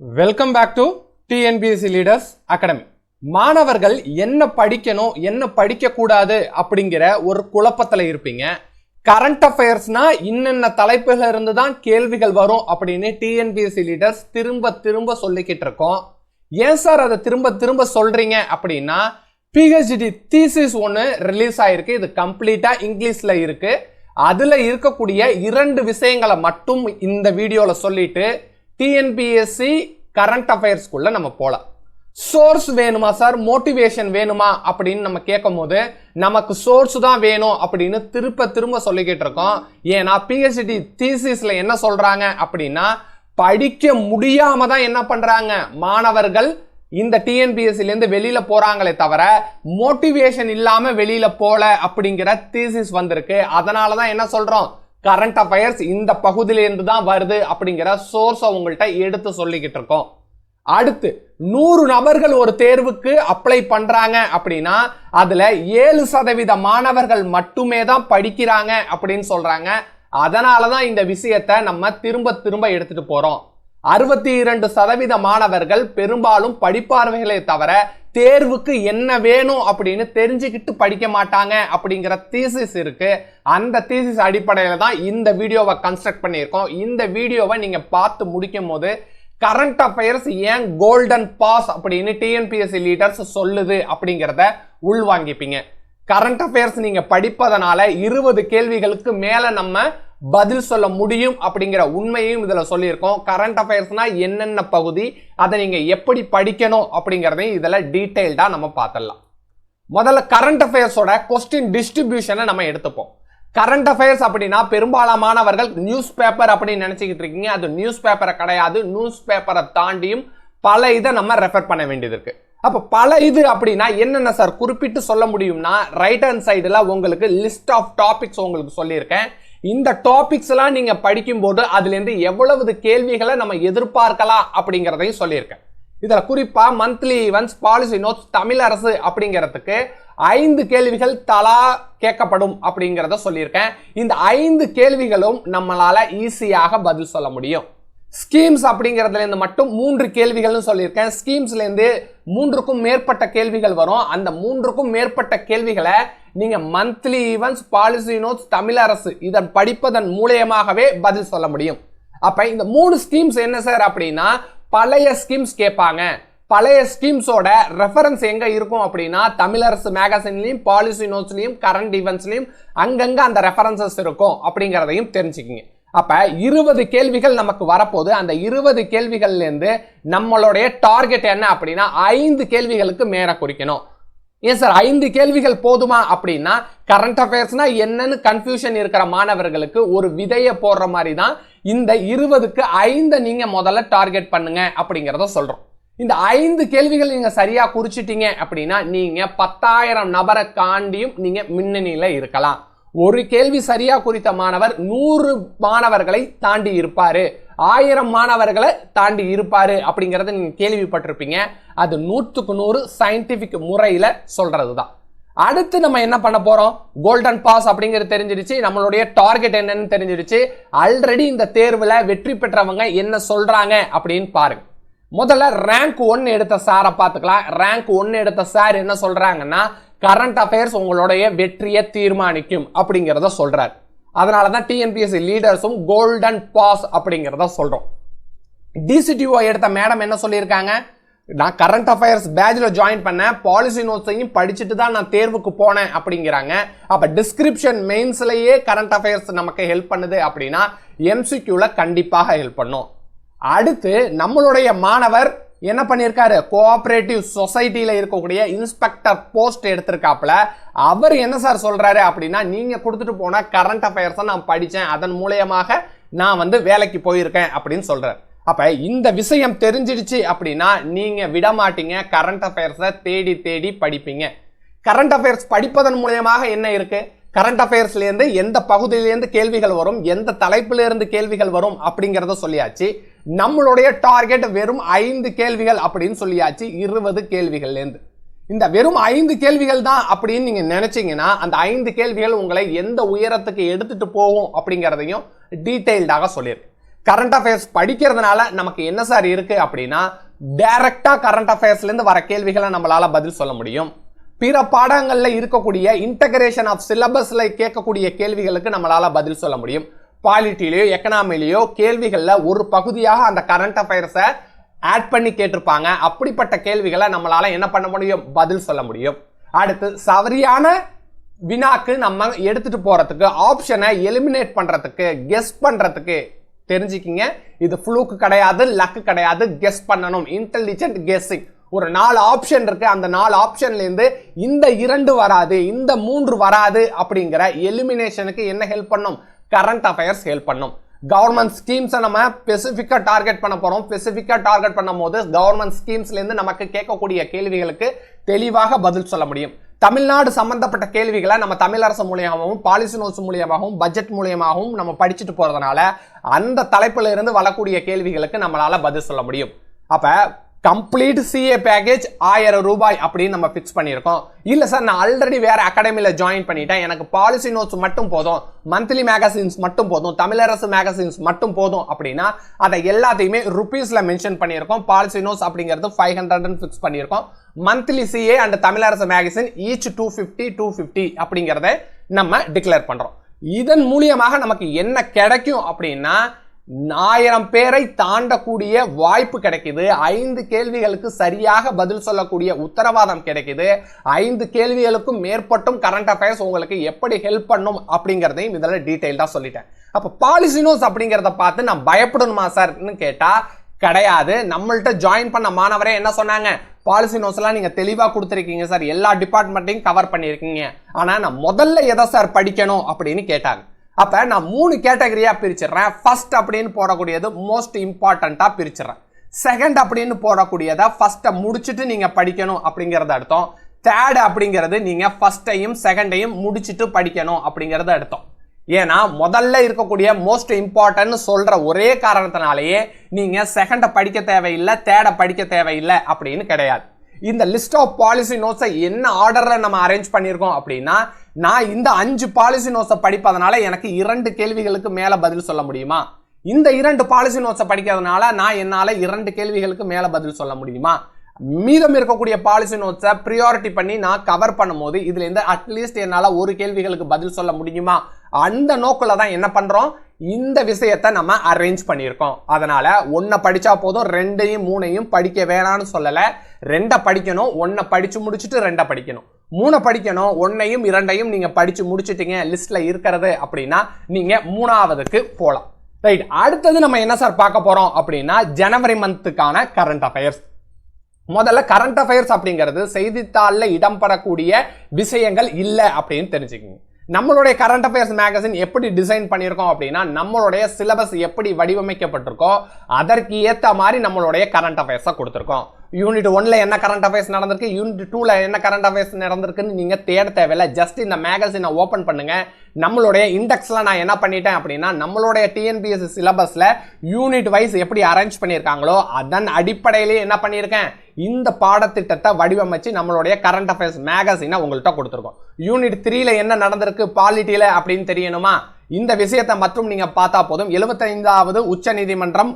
Welcome back to TNPSC leaders academy. மாணவர்கள் என்ன படிக்கணும் என்ன படிக்க கூடாது அப்படிங்கிற ஒரு குழப்பத்துல இருப்பீங்க. கரண்ட் அஃபேர்ஸ்னா இன்னென்ன தலைப்புல இருந்து தான் கேள்விகள் வரும் அப்படின்னு டிஎன்பிஎஸ்சி லீடர்ஸ் திரும்ப திரும்ப சொல்லிக்கிட்டு இருக்கோம். ஏன் சார் அதை திரும்ப திரும்ப சொல்றீங்க அப்படின்னா, பிஹெச்டி தீசிஸ் ஒன்று ரிலீஸ் ஆயிருக்கு. இது கம்ப்ளீட்டா இங்கிலீஷ்ல இருக்கு. அதுல இருக்கக்கூடிய 2 விஷயங்களை மட்டும் இந்த வீடியோல சொல்லிட்டு டிஎன்பிஎஸ்சி கரண்ட் அஃபேர்ஸ்குள்ள நம்ம போலாம். சோர்ஸ் வேணுமா சார், மோட்டிவேஷன் வேணுமா அப்படின்னு நம்ம கேட்கும் போது நமக்கு சோர்ஸ் தான் வேணும் அப்படின்னு திரும்ப திரும்ப சொல்லிக்கிட்டு இருக்கோம். ஏன்னா பிஹெச்டி தீசிஸ்ல என்ன சொல்றாங்க அப்படின்னா, படிக்க முடியாம தான் என்ன பண்றாங்க மாணவர்கள் இந்த டிஎன்பிஎஸ்சில இருந்து வெளியில போறாங்களே தவிர மோட்டிவேஷன் இல்லாம வெளியில போல அப்படிங்கிற தீசிஸ் வந்திருக்கு. அதனாலதான் என்ன சொல்றோம், கரண்ட் அஃபேர்ஸ் இந்த பகுதியில இருந்து தான் வருது அப்படிங்கிற சோர்ஸை உங்கள்கிட்ட எடுத்து சொல்லிக்கிட்டு இருக்கோம். அடுத்து 100 நபர்கள் ஒரு தேர்வுக்கு அப்ளை பண்றாங்க அப்படின்னா அதுல 7% மாணவர்கள் மட்டுமே தான் படிக்கிறாங்க அப்படின்னு சொல்றாங்க. அதனாலதான் இந்த விஷயத்தை நம்ம திரும்ப திரும்ப எடுத்துட்டு போறோம். 62% மாணவர்கள் பெரும்பாலும் படிப்பார்களே தவிர தேர்வுக்கு என்ன வேணும் அப்படின்னு தெரிஞ்சுக்கிட்டு படிக்க மாட்டாங்க அப்படிங்கிற தீசிஸ் இருக்கு. அந்த தீசிஸ் அடிப்படையில தான் இந்த வீடியோவை கன்ஸ்ட்ரக்ட் பண்ணியிருக்கோம். இந்த வீடியோவை நீங்க பார்த்து முடிக்கும் போது கரண்ட் அஃபேர்ஸ் ஏன் கோல்டன் பாஸ் அப்படின்னு டிஎன்பிஎஸ்சி லீடர்ஸ் சொல்லுது அப்படிங்கிறத உள்வாங்கிப்பீங்க. கரண்ட் அஃபேர்ஸ் நீங்க படிப்பதனால 20 கேள்விகளுக்கு மேல நம்ம பதில் சொல்ல முடியும் அப்படிங்கிற உண்மையும் இதுல சொல்லியிருக்கோம். கரண்ட் அஃபேர்ஸ்னா என்னென்ன பகுதி, அதை நீங்க எப்படி படிக்கணும் அப்படிங்கறதையும் இதுல டீடைல்டா நம்ம பார்த்துடலாம். முதல்ல கரண்ட் அஃபேர்ஸோட கொஸ்டின் டிஸ்ட்ரிபியூஷனை நம்ம எடுத்துப்போம். கரண்ட் அஃபேர்ஸ் அப்படின்னா பெரும்பாலானவர்கள் நியூஸ் பேப்பர் அப்படின்னு நினைச்சுக்கிட்டு இருக்கீங்க. அது நியூஸ் பேப்பரை கிடையாது. நியூஸ் பேப்பரை தாண்டியும் பல இதை நம்ம ரெஃபர் பண்ண வேண்டியது இருக்கு. அப்ப பல இது அப்படின்னா என்னென்ன சார் குறிப்பிட்டு சொல்ல முடியும்னா, ரைட் ஹேண்ட் சைடுல உங்களுக்கு லிஸ்ட் ஆஃப் டாபிக்ஸ் உங்களுக்கு சொல்லியிருக்கேன். இந்த டாபிக்ஸ் எல்லாம் நீங்க படிக்கும் போது அதுல இருந்து எவ்வளவு கேள்விகளை நம்ம எதிர்பார்க்கலாம் அப்படிங்கறதையும் சொல்லியிருக்கேன். இதுல குறிப்பா monthly events, policy notes, Tamil அரசு அப்படிங்கிறதுக்கு 5 கேள்விகள் தலா கேட்கப்படும் அப்படிங்கறத சொல்லியிருக்கேன். இந்த 5 கேள்விகளும் நம்மளால ஈஸியாக பதில் சொல்ல முடியும். ஸ்கீம்ஸ் அப்படிங்கிறதுல இருந்து மட்டும் 3 கேள்விகள்னு சொல்லியிருக்கேன். ஸ்கீம்ஸ்ல இருந்து 3க்கும் மேற்பட்ட கேள்விகள் வரும். அந்த 3க்கும் மேற்பட்ட கேள்விகளை நீங்க monthly events, policy notes, Tamil அரசு இதன் படிப்பதன் மூலமாகவே பதில் சொல்ல முடியும். அப்ப இந்த 3 ஸ்கீம்ஸ் என்ன சார் அப்படின்னா, பழைய ஸ்கீம்ஸ் கேட்பாங்க. பழைய ஸ்கீம்ஸோட ரெஃபரன்ஸ் எங்க இருக்கும் அப்படின்னா, தமிழரசு மேகசின்லயும், பாலிசி நோட்ஸ்லயும், கரண்ட் ஈவென்ட்ஸ்லயும் அங்கங்க அந்த ரெஃபரன்சஸ் இருக்கும் அப்படிங்கறதையும் தெரிஞ்சுக்கிங்க. அப்ப 20 கேள்விகள் நமக்கு வரப்போது. அந்த 20 கேள்விகள்ல இருந்து நம்மளுடைய டார்கெட் என்ன அப்படின்னா 5 கேள்விகளுக்கு மேல குறிக்கணும். ஏன் சார் 5 கேள்விகள் போதுமா அப்படின்னா, கரண்ட் அஃபேர்ஸ்னா என்னன்னு கன்ஃபியூஷன் இருக்கிற மாணவர்களுக்கு ஒரு விதைய போடுற மாதிரி தான் இந்த 20க்கு 5 நீங்க முதல்ல டார்கெட் பண்ணுங்க அப்படிங்கறத சொல்றோம். இந்த 5 கேள்விகள் நீங்க சரியா குறிச்சிட்டீங்க அப்படின்னா நீங்க 10,000 நபரை காண்டியும் நீங்க முன்னணியில இருக்கலாம். ஒரு கேள்வி சரியா குறித்த மாணவர் 100 மாணவர்களை தாண்டி இருப்பாரு, 1000 மாணவர்களை தாண்டி இருப்பாரு அப்படிங்கறத நீங்க கேள்விப்பட்டிருப்பீங்க. அது 100க்கு 100 சயின்டிபிக் முறையில சொல்றதுதான். அடுத்து நம்ம என்ன பண்ண போறோம், கோல்டன் பாஸ் அப்படிங்கிறது தெரிஞ்சிருச்சு. நம்மளுடைய டார்கெட் என்னன்னு தெரிஞ்சிருச்சு. ஆல்ரெடி இந்த தேர்வுல வெற்றி பெற்றவங்க என்ன சொல்றாங்க அப்படின்னு பாருங்க. முதல்ல ரேங்க் 1 எடுத்த சாரை பார்த்துக்கலாம். ரேங்க் 1 எடுத்த சார் என்ன சொல்றாங்கன்னா, கரண்ட் அஃபேர்ஸ் உங்களுடைய வெற்றியை தீர்மானிக்கும் அப்படிங்கிறத சொல்றாரு. அதனாலதான் டிஎன்பிஎஸ்சி லீடர்ஸும் கோல்டன் பாஸ் அப்படிங்கிறத சொல்றோம். டிசிடிஓ எடுத்த மேடம் என்ன சொல்லியிருக்காங்க, நான் கரண்ட் அஃபேர்ஸ் பேட்ச்ல ஜாயின் பண்ணேன், பாலிசி நோட்ஸையும் படிச்சுட்டு தான் நான் தேர்வுக்கு போனேன் அப்படிங்கிறாங்க. அப்ப டிஸ்கிரிப்ஷன் மெயின்ஸ்லயே கரண்ட் அஃபேர்ஸ் நமக்கு ஹெல்ப் பண்ணுது அப்படின்னா எம்சிக்யூல கண்டிப்பாக ஹெல்ப் பண்ணும். அடுத்து நம்மளுடைய மாணவர் என்ன பண்ணிருக்காரு, கோஆபரேட்டிவ் சொசைட்டில இருக்கக்கூடிய இன்ஸ்பெக்டர் போஸ்ட் எடுத்திருக்காப்ல. அவர் என்ன சார் சொல்றாரு அப்படின்னா, நீங்க கொடுத்துட்டு போன கரண்ட் அஃபேர்ஸ் நான் படிச்சேன், அதன் மூலமாக நான் வேலைக்கு போயிருக்கேன் அப்படின்னு சொல்றாரு. அப்ப இந்த விஷயம் தெரிஞ்சிடுச்சு அப்படின்னா நீங்க விட மாட்டீங்க, கரண்ட் அஃபேர்ஸை தேடி தேடி படிப்பீங்க. கரண்ட் அஃபேர்ஸ் படிப்பதன் மூலமாக என்ன இருக்கு, கரண்ட் அஃபேர்ஸ்ல இருந்து எந்த பகுதியிலிருந்து கேள்விகள் வரும், எந்த தலைப்பில இருந்து கேள்விகள் வரும் அப்படிங்கறத சொல்லியாச்சு. நம்மளுடைய டார்கெட் வெறும் 5 கேள்விகள் அப்படின்னு சொல்லியாச்சு. 20 கேள்விகள்ல இருந்து இந்த வெறும் 5 கேள்விகள் தான் அப்படின்னு நீங்க நினைச்சீங்கன்னா அந்த 5 கேள்விகள் உங்களை எந்த உயரத்துக்கு எடுத்துட்டு போகும் அப்படிங்கறதையும் டீடைல்டாக சொல்லியிருக்கு. கரண்ட் அஃபேர்ஸ் படிக்கிறதுனால நமக்கு என்ன சார் இருக்கு அப்படின்னா, டைரக்டா கரண்ட் அஃபேர்ஸ்ல இருந்து வர கேள்விகளை நம்மளால பதில் சொல்ல முடியும். பிற பாடங்கள்ல இருக்கக்கூடிய இன்டகிரேஷன் ஆஃப் சிலபஸ்ல கேட்கக்கூடிய கேள்விகளுக்கு நம்மளால பதில் சொல்ல முடியும். பாலிட்டிலயோ எக்கனாமிலயோ கேள்விகள்ல ஒரு பகுதியாக அந்த கரண்ட் அஃபேர்ஸை ஆட் பண்ணி கேட்டிருப்பாங்க. அப்படிப்பட்ட கேள்விகளை நம்மளால என்ன பண்ண முடியும், பதில் சொல்ல முடியும். அடுத்து சரியான வினாக்கு நம்ம எடுத்துட்டு போறதுக்கு, ஆப்ஷனை எலிமினேட் பண்றதுக்கு, கெஸ் பண்றதுக்கு தெரிஞ்சுக்கிங்க. இது ஃப்ளூக்கு கிடையாது, லக்கு கிடையாது, கெஸ் பண்ணணும். Intelligent guessing. ஒரு 4 ஆப்ஷன் இருக்கு, அந்த 4 ஆப்ஷன்ல இருந்து இந்த 2 வராது, இந்த 3 வராது அப்படிங்கிற எலிமினேஷனுக்கு என்ன ஹெல்ப் பண்ணும், கரண்ட் அஃபேர்ஸ் ஹெல்ப் பண்ணும். கவர்மெண்ட் ஸ்கீம்ஸை நம்ம ஸ்பெசிஃபிக்கா டார்கெட் பண்ண போறோம். ஸ்பெசிஃபிக்கா டார்கெட் பண்ணும் போது கவர்மெண்ட் ஸ்கீம்ஸ்ல இருந்து நமக்கு கேட்கக்கூடிய கேள்விகளுக்கு தெளிவாக பதில் சொல்ல முடியும். தமிழ்நாடு சம்பந்தப்பட்ட கேள்விகளை நம்ம தமிழரசு மூலியமாகவும், பாலிசி நோட்ஸ் மூலியமாகவும், பட்ஜெட் மூலியமாகவும் நம்ம படிச்சுட்டு போறதுனால அந்த தலைப்புல இருந்து வரக்கூடிய கேள்விகளுக்கு நம்மளால பதில் சொல்ல முடியும். அப்ப கம்ப்ளீட் சிஏ பேக்கேஜ் 1000 ரூபாய் அப்படின்னு நம்ம பிக்ஸ் பண்ணியிருக்கோம். இல்ல சார், நான் ஆல்ரெடி வேற அகாடமில ஜாயின் பண்ணிட்டேன், எனக்கு பாலிசி நோட்ஸ் மட்டும் போதும், மந்த்லி மேகசின்ஸ் மட்டும் போதும், தமிழரசு மேகசின்ஸ் மட்டும் போதும் அப்படின்னா அதை எல்லாத்தையுமே ருபீஸ்ல மென்ஷன் பண்ணியிருக்கோம். பாலிசி நோட்ஸ் அப்படிங்கிறது 500 பிக்ஸ் பண்ணியிருக்கோம். Monthly CA and Tamilarasu magazine each 250 அப்படிங்கிறத நம்ம டிக்ளேர் பண்றோம். இதன் மூலியமாக நமக்கு என்ன கிடைக்கும் அப்படின்னா, 1000 பேரை தாண்டக்கூடிய வாய்ப்பு கிடைக்குது. 5 கேள்விகளுக்கு சரியாக பதில் சொல்லக்கூடிய உத்தரவாதம் கிடைக்குது. 5 கேள்விகளுக்கும் மேற்பட்டும் கரண்ட் அஃபேர்ஸ் உங்களுக்கு எப்படி ஹெல்ப் பண்ணும் அப்படிங்கறதையும் இதுல டீடைல்டா சொல்லிட்டேன். அப்ப பாலிசி நோட்ஸ் அப்படிங்கறத பார்த்து நான் பயப்படணுமா சார்னு கேட்டா கிடையாது. நம்மள்ட்ட ஜாயின் பண்ண மாணவரே என்ன சொன்னாங்க, பாலிசி நோட்ஸ் எல்லாம் நீங்க தெளிவா கொடுத்துருக்கீங்க சார், எல்லா டிபார்ட்மெண்ட்டையும் கவர் பண்ணிருக்கீங்க, ஆனா நான் முதல்ல எதை சார் படிக்கணும் அப்படின்னு கேட்டாங்க. அப்ப நான் 3 கேட்டகரியா பிரிச்சிடுறேன். ஃபர்ஸ்ட் அப்படின்னு போடக்கூடியது மோஸ்ட் இம்பார்ட்டண்டா பிரிச்சிடுறேன். செகண்ட் அப்படின்னு போடக்கூடியதை ஃபர்ஸ்ட முடிச்சுட்டு நீங்க படிக்கணும் அப்படிங்கறது அர்த்தம். தேர்ட் அப்படிங்கிறது நீங்க ஃபர்ஸ்டையும் செகண்டையும் முடிச்சுட்டு படிக்கணும் அப்படிங்கறது அர்த்தம். ஏன்னா முதல்ல இருக்கக்கூடிய மோஸ்ட் இம்பார்ட்டன்ட் சொல்ற ஒரே காரணத்தினாலேயே நீங்க செகண்ட படிக்க தேவையில்லை, தேர்ட படிக்க தேவையில்லை அப்படின்னு கிடையாது. இந்த லிஸ்ட் ஆஃப் பாலிசி நோட்ஸை என்ன ஆர்டர்ல நம்ம அரேஞ்ச் பண்ணியிருக்கோம் அப்படின்னா, நான் இந்த 5 பாலிசி நோட்ஸை படிப்பதனால எனக்கு 2 கேள்விகளுக்கு மேல பதில் சொல்ல முடியுமா, இந்த 2 பாலிசி நோட்ஸை படிக்கிறதுனால நான் என்னால 2 கேள்விகளுக்கு மேல பதில் சொல்ல முடியுமா, மீதம் இருக்கக்கூடிய பாலிசி நோட்ஸை ப்ரியாரிட்டி பண்ணி நான் கவர் பண்ணும்போது இதுல இருந்து அட்லீஸ்ட் என்னால ஒரு கேள்விகளுக்கு பதில் சொல்ல முடியுமா, அந்த நோக்கில தான் என்ன பண்றோம், இந்த விஷயத்தை நம்ம அரேஞ்ச் பண்ணியிருக்கோம். அதனால 1 படிச்சா போதும், 2ஐயும் 3ஐயும் படிக்க வேணாம்னு சொல்லல. 2 படிக்கணும், 1 படிச்சு முடிச்சுட்டு 2 படிக்கணும், 3 படிக்கணும், 1ஐயும் 2ஐயும் நீங்க படிச்சு முடிச்சிட்டீங்க லிஸ்ட்ல இருக்கிறது அப்படின்னா நீங்க 3ஆவதுக்கு போலாம். ரைட், அடுத்தது நம்ம என்ன சார் பார்க்க போறோம் அப்படின்னா, ஜனவரி மந்த்துக்கான கரண்ட் அஃபேர்ஸ். முதல்ல கரண்ட் அஃபேர்ஸ் அப்படிங்கிறது செய்தித்தாள்ல இடம்பெறக்கூடிய விஷயங்கள் இல்லை அப்படின்னு தெரிஞ்சுக்கங்க. நம்மளுடைய கரண்ட் அஃபேர்ஸ் மேகசின் எப்படி டிசைன் பண்ணியிருக்கோம் அப்படின்னா, நம்மளுடைய சிலபஸ் எப்படி வடிவமைக்கப்பட்டிருக்கோ அதற்கு ஏற்ற மாதிரி நம்மளுடைய கரண்ட் அஃபேர்ஸை கொடுத்துருக்கோம். யூனிட் 1ல என்ன கரண்ட் அஃபேர்ஸ் நடந்திருக்கு, யூனிட் 2ல என்ன கரண்ட் அஃபேர்ஸ் நடந்திருக்குன்னு நீங்க தேட தேவையில்லை. ஜஸ்ட் இந்த மேகசினை ஓபன் பண்ணுங்க. நம்மளுடைய இண்டெக்ஸ்ல நான் என்ன பண்ணிட்டேன் அப்படின்னா, நம்மளுடைய டிஎன்பிஎஸ்சி சிலபஸ்ல யூனிட் வைஸ் எப்படி அரேஞ்ச் பண்ணியிருக்காங்களோ அதன் அடிப்படையிலே என்ன பண்ணியிருக்கேன், இந்த பாடத்திட்டத்தை வடிவமைச்சு நம்மளுடைய கரண்ட் அஃபேர்ஸ் மேகசினை உங்கள்கிட்ட கொடுத்துருக்கோம். யூனிட் 3ல என்ன நடந்திருக்கு பாலிட்டியில அப்படின்னு தெரியணுமா, இந்த விஷயத்தை மட்டும் நீங்க பார்த்தா போதும். 75வது உச்ச நீதிமன்றம்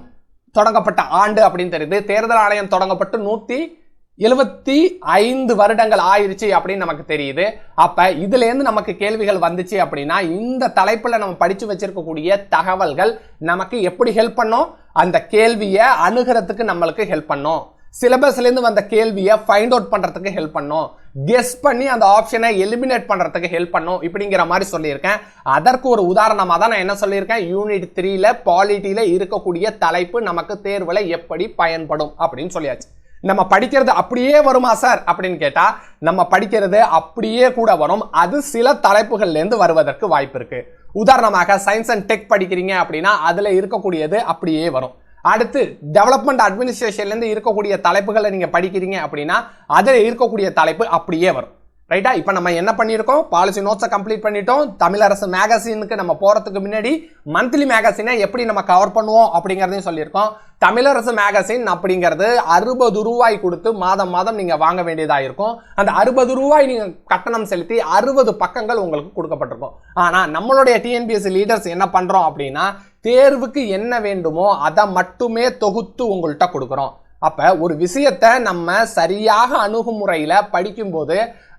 தொடங்கப்பட்ட ஆண்டு அப்படின்னு தெரியுது. தேர்தல் ஆணையம் தொடங்கப்பட்டு 175 வருடங்கள் ஆயிருச்சு அப்படின்னு நமக்கு தெரியுது. அப்ப இதுல இருந்து நமக்கு கேள்விகள் வந்துச்சு அப்படின்னா, இந்த தலைப்புல நம்ம படிச்சு வச்சிருக்கக்கூடிய தகவல்கள் நமக்கு எப்படி ஹெல்ப் பண்ணும், அந்த கேள்வியை அணுகிறதுக்கு நம்மளுக்கு ஹெல்ப் பண்ணும். சிலபஸ்ல இருந்து வந்த கேள்வியை ஃபைண்ட் அவுட் பண்றதுக்கு ஹெல்ப் பண்ணும், கெஸ் பண்ணி அந்த ஆப்ஷனை எலிமினேட் பண்றதுக்கு ஹெல்ப் பண்ணும் இப்படிங்கிற மாதிரி சொல்லியிருக்கேன். அதற்கு ஒரு உதாரணமா தான் நான் என்ன சொல்லியிருக்கேன், யூனிட் 3ல பாலிட்டியில இருக்கக்கூடிய தலைப்பு நமக்கு தேர்வுல எப்படி பயன்படும் அப்படின்னு சொல்லியாச்சு. நம்ம படிக்கிறது அப்படியே வருமா சார் அப்படின்னு கேட்டா, நம்ம படிக்கிறது அப்படியே கூட வரும், அது சில தலைப்புகள்ல இருந்து வருவதற்கு வாய்ப்பு இருக்கு. உதாரணமாக சயின்ஸ் அண்ட் டெக் படிக்கிறீங்க அப்படின்னா அதுல இருக்கக்கூடியது அப்படியே வரும். அடுத்து டெவலப்மெண்ட் அட்மினிஸ்ட்ரேஷன்ல இருந்து இருக்கக்கூடிய தலைப்புகளை நீங்க படிக்கிறீங்க அப்படின்னா அதுல இருக்கக்கூடிய தலைப்பு அப்படியே வரும். ரைட்டா? இப்போ நம்ம என்ன பண்ணியிருக்கோம், பாலிசி நோட்ஸை கம்ப்ளீட் பண்ணிட்டோம். தமிழரசு மேகசினுக்கு நம்ம போகிறதுக்கு முன்னாடி மந்த்லி மேகசினை எப்படி நம்ம கவர் பண்ணுவோம் அப்படிங்கிறதையும் சொல்லியிருக்கோம். தமிழரசு மேகசின் அப்படிங்கிறது 60 ரூபாய் கொடுத்து மாதம் மாதம் நீங்கள் வாங்க வேண்டியதாக இருக்கும். அந்த 60 ரூபாய் நீங்கள் கட்டணம் செலுத்தி 60 பக்கங்கள் உங்களுக்கு கொடுக்கப்பட்டிருக்கும். ஆனால் நம்மளுடைய டிஎன்பிஎஸ்சி லீடர்ஸ் என்ன பண்ணுறோம் அப்படின்னா, தேர்வுக்கு என்ன வேண்டுமோ அதை மட்டுமே தொகுத்து உங்கள்கிட்ட கொடுக்குறோம். அப்போ ஒரு விஷயத்தை நம்ம சரியாக அணுகுமுறையில் படிக்கும்போது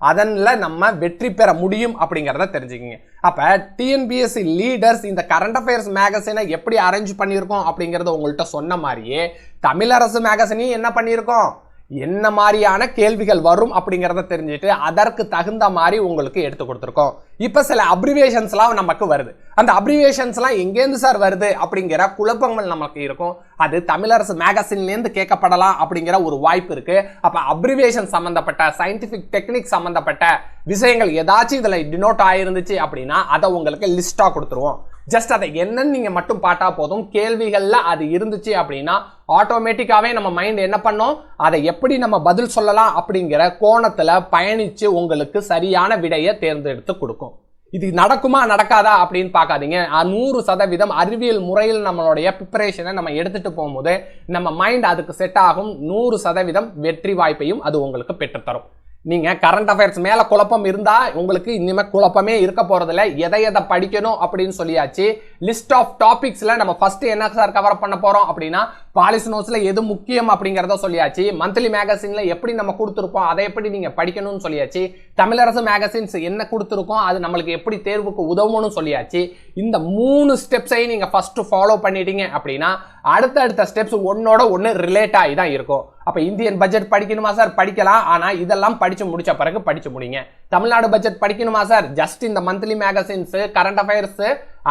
அதன்ல நம்ம வெற்றி பெற முடியும் அப்படிங்கிறத தெரிஞ்சுக்கிங்க. அப்போ டிஎன்பிஎஸ்சி லீடர்ஸ் இந்த கரண்ட் அஃபேர்ஸ் மேகசினை எப்படி அரேஞ்ச் பண்ணியிருக்கோம் அப்படிங்கிறத உங்கள்கிட்ட சொன்ன மாதிரியே தமிழரசு மேகசினையும் என்ன பண்ணியிருக்கோம், என்ன மாதிரியான கேள்விகள் வரும் அப்படிங்கிறத தெரிஞ்சுட்டு அதற்கு தகுந்த மாதிரி உங்களுக்கு எடுத்து கொடுத்துருக்கோம். இப்போ சில அப்ரிவேஷன்ஸ்லாம் நமக்கு வருது. அந்த அப்ரிவேஷன்ஸ்லாம் எங்கேருந்து சார் வருது அப்படிங்கிற குழப்பங்கள் நமக்கு இருக்கும். அது தமிழரசு மேகசின்லேருந்து கேட்கப்படலாம் அப்படிங்கிற ஒரு வாய்ப்பு இருக்கு. அப்போ அப்ரிவேஷன் சம்மந்தப்பட்ட சயின்டிஃபிக் டெக்னிக் சம்மந்தப்பட்ட விஷயங்கள் ஏதாச்சும் இதில் டினோட் ஆயிருந்துச்சு அப்படின்னா அதை உங்களுக்கு லிஸ்டாக கொடுத்துருவோம். ஜஸ்ட் அதை என்னன்னு நீங்க மட்டும் பார்த்தா போதும். கேள்விகள்ல அது இருந்துச்சு அப்படின்னா ஆட்டோமேட்டிக்காவே நம்ம மைண்ட் என்ன பண்ணோம், அதை எப்படி நம்ம பதில் சொல்லலாம் அப்படிங்கிற கோணத்துல பயணிச்சு உங்களுக்கு சரியான விடையை தேர்ந்தெடுத்து கொடுக்கும். இது நடக்குமா நடக்காதா அப்படின்னு பார்க்காதீங்க. 100% அறிவியல் முறையில் நம்மளுடைய ப்ரிப்பரேஷனை நம்ம எடுத்துட்டு போகும்போது நம்ம மைண்ட் அதுக்கு செட் ஆகும். 100% வெற்றி வாய்ப்பையும் அது உங்களுக்கு பெற்றுத்தரும். நீங்க கரண்ட் அஃபேர்ஸ் மேல குழப்பம் இருந்தா உங்களுக்கு இனிமே குழப்பமே இருக்க போறதில்ல. எதை படிக்கணும் அப்படின்னு சொல்லியாச்சு. லிஸ்ட் ஆஃப் டாபிக்ஸ்ல நம்ம ஃபர்ஸ்ட் என்ன சார் கவர் பண்ண போறோம் அப்படின்னா, பாலிசி நோட்ஸ்ல எது முக்கியம் அப்படிங்கறத சொல்லியாச்சு. மந்த்லி மேகசின்ல எப்படி நம்ம கொடுத்துருப்போம் அதை எப்படி நீங்க படிக்கணும்னு சொல்லியாச்சு. தமிழரசு மேகசின்ஸ் என்ன கொடுத்துருக்கோம் அது நம்மளுக்கு எப்படி தேர்வுக்கு உதவும்னு சொல்லியாச்சு. இந்த 3 ஸ்டெப்ஸையும் நீங்க ஃபர்ஸ்ட் ஃபாலோ பண்ணிட்டீங்க அப்படின்னா அடுத்த ஸ்டெப்ஸ் ஒன்னோட ஒன்னு ரிலேட் ஆகி தான் இருக்கும். அப்ப இந்தியன் பட்ஜெட் படிக்கணுமா சார், படிக்கலாம். ஆனா இதெல்லாம் படிச்சு முடிச்ச பிறகு படிச்சு முடிங்க. தமிழ்நாடு பட்ஜெட் படிக்கணுமா சார், ஜஸ்ட் இந்த மந்த்லி மேகசின்ஸ், கரண்ட் அஃபேர்ஸ்,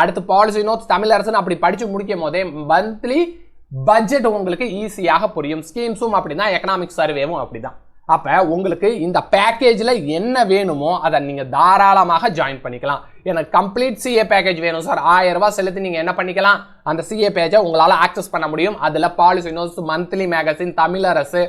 அடுத்து பாலிசி நோட்ஸ், தமிழரசு அப்படி படிச்சு முடிக்கும் போதே மந்த்லி பட்ஜெட் உங்களுக்கு ஈஸியாக புரியும். ஸ்கீம்ஸும் அப்படிதான், எக்கனாமிக் சர்வேவும் அப்படிதான். அப்ப உங்களுக்கு இந்த பேக்கேஜ்ல என்ன வேணுமோ அதை நீங்க தாராளமாக ஜாயின் பண்ணிக்கலாம். எனக்கு கம்ப்ளீட் சிஏ பேக்கேஜ் வேணும் சார், 1000 ரூபாய் செலுத்தி நீங்க என்ன பண்ணிக்கலாம், அந்த சிஏ பேஜை உங்களால ஆக்சஸ் பண்ண முடியும். அதுல policy notes, monthly magazine, Tamilarasu,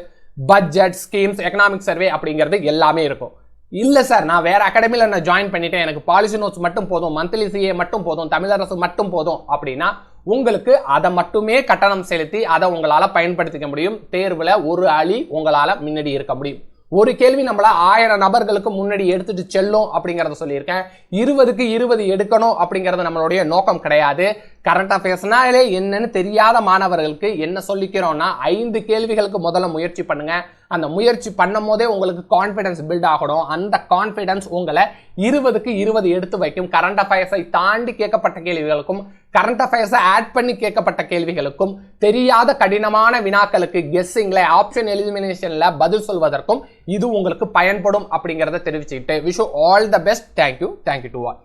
budget, schemes, economic survey அப்படிங்கிறது எல்லாமே இருக்கும். இல்ல சார் நான் வேற அகாடமில நான் ஜாயின் பண்ணிட்டேன், எனக்கு பாலிசி நோட்ஸ் மட்டும் போதும், மந்த்லி சிஏ மட்டும் போதும், தமிழரசு மட்டும் போதும் அப்படின்னா உங்களுக்கு அதை மட்டுமே கட்டணம் செலுத்தி அதை உங்களால பயன்படுத்திக்க முடியும். தேர்வுல ஒரு அழி உங்களால முன்னாடி இருக்க முடியும். ஒரு கேள்வி நம்மள 1000 நபர்களுக்கு முன்னாடி எடுத்துட்டு செல்லும் அப்படிங்கறத சொல்லியிருக்கேன். 20க்கு 20 எடுக்கணும் அப்படிங்கறது நம்மளுடைய நோக்கம் கிடையாது. கரண்ட் அஃபேர்ஸ்னாலே என்னன்னு தெரியாத மாணவர்களுக்கு என்ன சொல்லிக்கிறோம்னா 5 கேள்விகளுக்கு முதல்ல முயற்சி பண்ணுங்க. அந்த முயற்சி பண்ணும் போதே உங்களுக்கு கான்ஃபிடன்ஸ் பில்ட் ஆகணும். அந்த கான்ஃபிடன்ஸ் உங்களை 20க்கு 20 எடுத்து வைக்கும். கரண்ட் அஃபேர்ஸை தாண்டி கேட்கப்பட்ட கேள்விகளுக்கும் கரண்ட் அஃபேர்ஸை ஆட் பண்ணி கேட்கப்பட்ட கேள்விகளுக்கும் தெரியாத கடினமான வினாக்களுக்கு கெஸ்ஸிங்ல, ஆப்ஷன் எலிமினேஷன்ல பதில் சொல்வதற்கும் இது உங்களுக்கு பயன்படும் அப்படிங்கறத தெரிவிச்சுக்கிட்டு wish you all the best. Thank you to all.